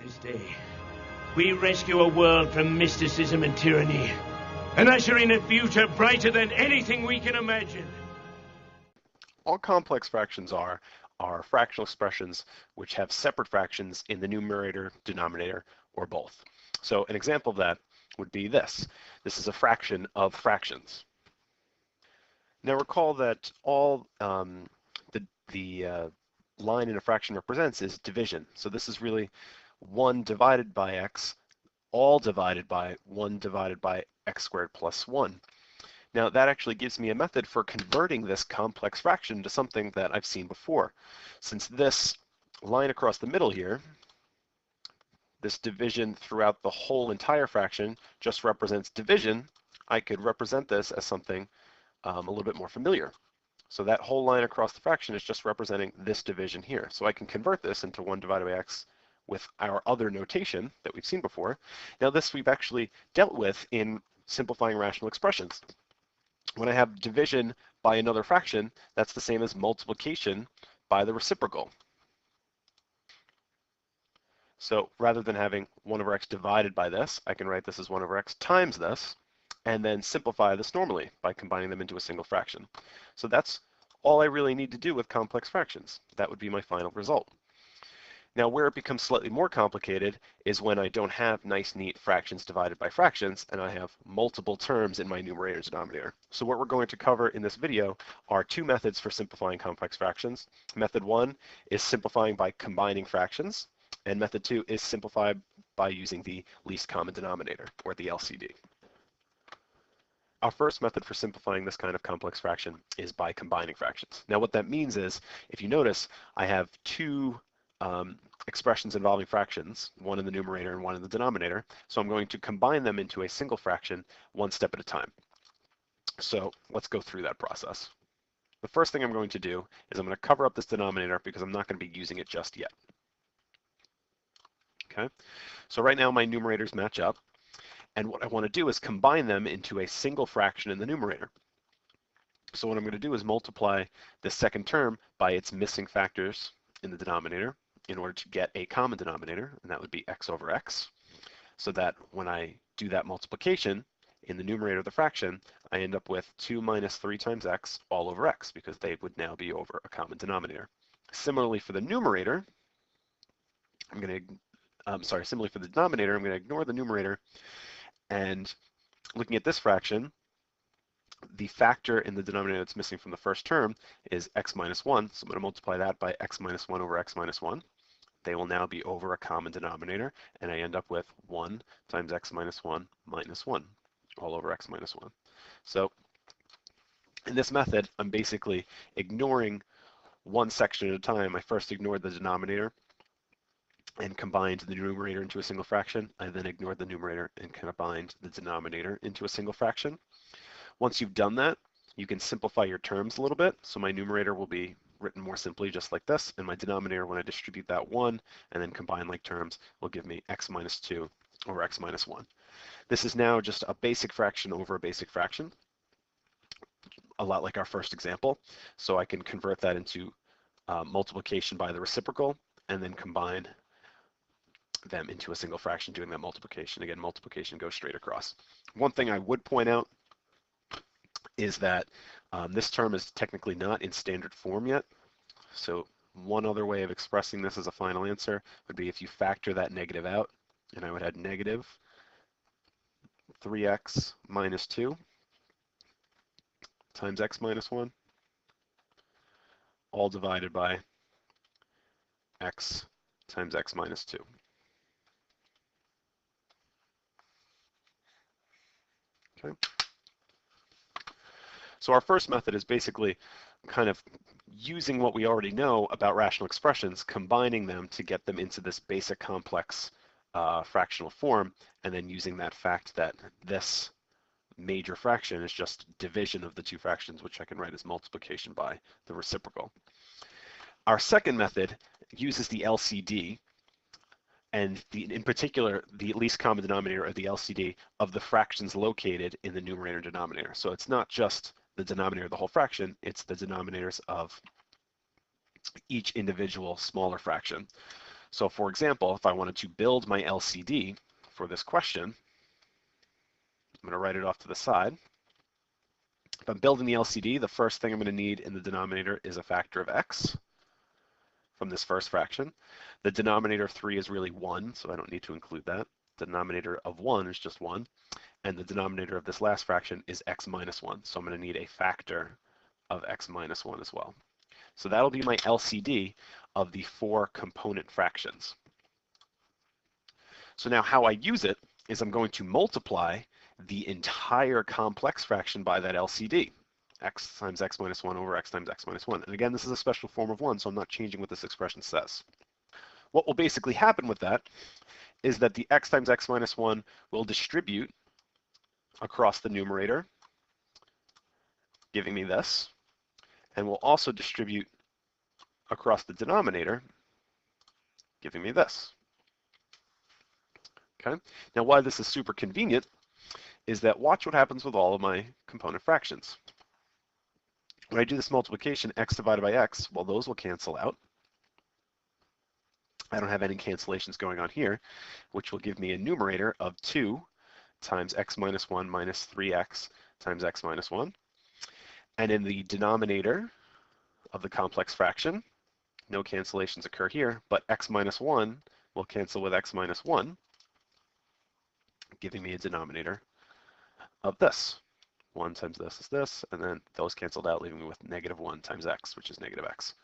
This day, we rescue a world from mysticism and tyranny, and usher in a future brighter than anything we can imagine. All complex fractions are fractional expressions which have separate fractions in the numerator, denominator, or both. So an example of that would be this. This is a fraction of fractions. Now recall that all the line in a fraction represents is division. So this is really 1 divided by x, all divided by 1 divided by x squared plus 1. Now that actually gives me a method for converting this complex fraction to something that I've seen before. Since this line across the middle here, this division throughout the whole entire fraction just represents division, I could represent this as something a little bit more familiar. So that whole line across the fraction is just representing this division here. So I can convert this into 1 divided by x with our other notation that we've seen before. Now this we've actually dealt with in simplifying rational expressions. When I have division by another fraction, that's the same as multiplication by the reciprocal. So rather than having 1 over x divided by this, I can write this as 1 over x times this, and then simplify this normally by combining them into a single fraction. So that's all I really need to do with complex fractions. That would be my final result. Now where it becomes slightly more complicated is when I don't have nice neat fractions divided by fractions and I have multiple terms in my numerator and denominator. So what we're going to cover in this video are 2 methods for simplifying complex fractions. Method 1 is simplifying by combining fractions, and method 2 is simplified by using the least common denominator, or the LCD. Our first method for simplifying this kind of complex fraction is by combining fractions. Now what that means is, if you notice, I have 2 expressions involving fractions, one in the numerator and one in the denominator, so I'm going to combine them into a single fraction 1 step at a time. So let's go through that process. The first thing I'm going to do is I'm going to cover up this denominator because I'm not going to be using it just yet. Okay, so right now my numerators match up, and what I want to do is combine them into a single fraction in the numerator. So what I'm going to do is multiply this second term by its missing factors in the denominator in order to get a common denominator, and that would be x over x, so that when I do that multiplication in the numerator of the fraction, I end up with 2 minus 3 times x all over x, because they would now be over a common denominator. Similarly for the numerator, similarly for the denominator, I'm going to ignore the numerator, and looking at this fraction, the factor in the denominator that's missing from the first term is x minus 1, so I'm going to multiply that by x minus 1 over x minus 1. They will now be over a common denominator, and I end up with 1 times x minus 1 minus 1, all over x minus 1. So in this method, I'm basically ignoring one section at a time. I first ignored the denominator and combined the numerator into a single fraction. I then ignored the numerator and combined the denominator into a single fraction. Once you've done that, you can simplify your terms a little bit. So my numerator will be written more simply just like this, and my denominator, when I distribute that 1 and then combine like terms, will give me x minus 2 over x minus 1. This is now just a basic fraction over a basic fraction, a lot like our first example. So I can convert that into multiplication by the reciprocal and then combine them into a single fraction doing that multiplication. Again, multiplication goes straight across. One thing I would point out is that this term is technically not in standard form yet. So one other way of expressing this as a final answer would be if you factor that negative out, and I would add negative 3x minus 2 times x minus 1, all divided by x times x minus 2. Okay. So our first method is basically kind of using what we already know about rational expressions, combining them to get them into this basic complex fractional form, and then using that fact that this major fraction is just division of the 2 fractions, which I can write as multiplication by the reciprocal. Our second method uses the LCD, and in particular, the least common denominator, or the LCD, of the fractions located in the numerator and denominator. So it's not just the denominator of the whole fraction, it's the denominators of each individual smaller fraction. So for example, if I wanted to build my LCD for this question, I'm going to write it off to the side. If I'm building the LCD, the first thing I'm going to need in the denominator is a factor of x from this first fraction. The denominator of 3 is really 1, so I don't need to include that. The denominator of 1 is just 1. And the denominator of this last fraction is x minus 1. So I'm going to need a factor of x minus 1 as well. So that'll be my LCD of the 4 component fractions. So now how I use it is I'm going to multiply the entire complex fraction by that LCD. X times x minus 1 over x times x minus 1. And again, this is a special form of 1, so I'm not changing what this expression says. What will basically happen with that is that the x times x minus 1 will distribute across the numerator, giving me this, and will also distribute across the denominator, giving me this. Okay. Now why this is super convenient is that watch what happens with all of my component fractions. When I do this multiplication, x divided by x, well, those will cancel out. I don't have any cancellations going on here, which will give me a numerator of 2 times x minus 1 minus 3x times x minus 1. And in the denominator of the complex fraction, no cancellations occur here, but x minus 1 will cancel with x minus 1, giving me a denominator of this. 1 times this is this, and then those canceled out, leaving me with negative 1 times x, which is negative x.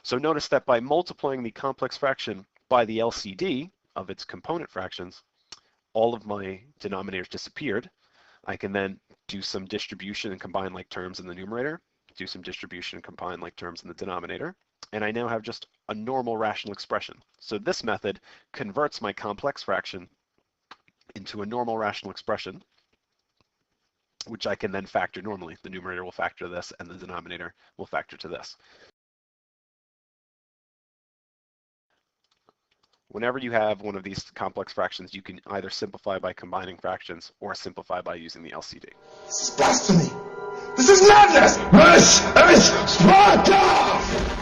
So notice that by multiplying the complex fraction by the LCD of its component fractions, all of my denominators disappeared. I can then do some distribution and combine like terms in the numerator, do some distribution and combine like terms in the denominator, and I now have just a normal rational expression. So this method converts my complex fraction into a normal rational expression, which I can then factor normally. The numerator will factor this, and the denominator will factor to this. Whenever you have one of these complex fractions, you can either simplify by combining fractions or simplify by using the LCD. This is blasphemy! This is madness! This is Sparta!